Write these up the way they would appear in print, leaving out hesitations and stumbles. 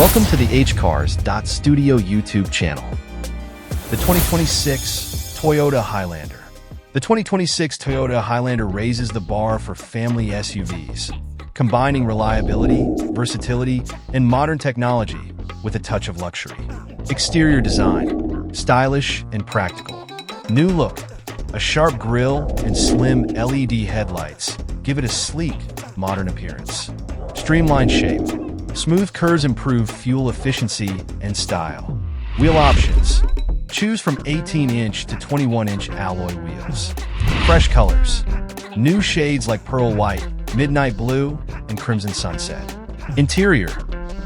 Welcome to the hcars.studio YouTube channel. The 2026 Toyota Highlander. The 2026 Toyota Highlander raises the bar for family SUVs, combining reliability, versatility, and modern technology with a touch of luxury. Exterior design, stylish and practical. New look, a sharp grille and slim LED headlights give it a sleek, modern appearance. Streamlined shape, smooth curves improve fuel efficiency and style. Wheel options, choose from 18-inch to 21-inch alloy wheels. Fresh colors, new shades like pearl white, midnight blue, and crimson sunset. Interior,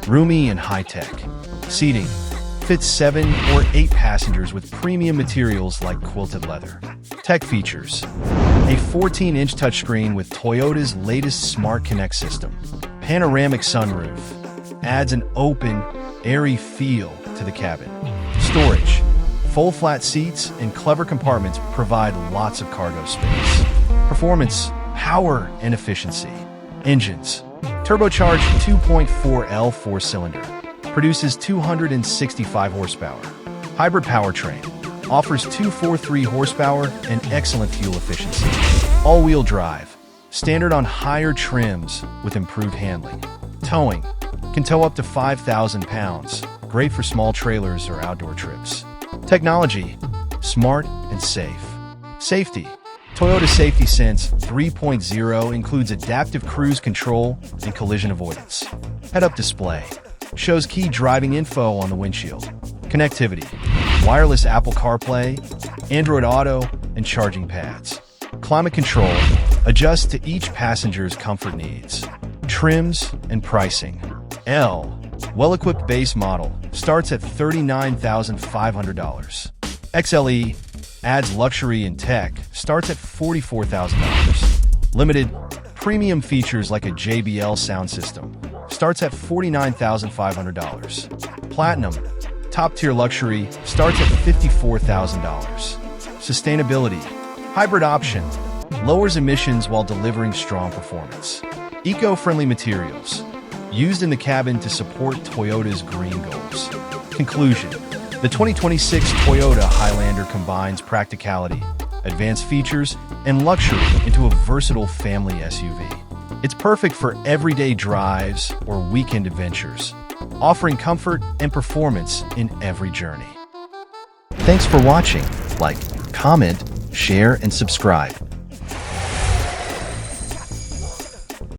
roomy and high-tech. Seating, fits 7 or 8 passengers with premium materials like quilted leather. Tech features, a 14-inch touchscreen with Toyota's latest Smart Connect system. Panoramic sunroof, adds an open, airy feel to the cabin. Storage, full flat seats and clever compartments provide lots of cargo space. Performance, power, and efficiency. Engines, turbocharged 2.4L 4-cylinder, produces 265 horsepower. Hybrid powertrain, offers 243 horsepower and excellent fuel efficiency. All-wheel drive, standard on higher trims with improved handling. Towing, can tow up to 5,000 pounds, great for small trailers or outdoor trips. Technology, smart and safe. Safety, Toyota Safety Sense 3.0 includes adaptive cruise control and collision avoidance. Head-up display, shows key driving info on the windshield. Connectivity, wireless Apple CarPlay, Android Auto, and charging pads. Climate control, adjusts to each passenger's comfort needs. Trims and pricing. L, well-equipped base model, starts at $39,500. XLE, adds luxury and tech, starts at $44,000. Limited, premium features like a JBL sound system, starts at $49,500. Platinum, top-tier luxury, starts at $54,000. Sustainability, hybrid option, lowers emissions while delivering strong performance. Eco-friendly materials, used in the cabin to support Toyota's green goals. Conclusion, the 2026 Toyota Highlander combines practicality, advanced features, and luxury into a versatile family SUV. It's perfect for everyday drives or weekend adventures, offering comfort and performance in every journey. Thanks for watching. Like, comment, share, and subscribe.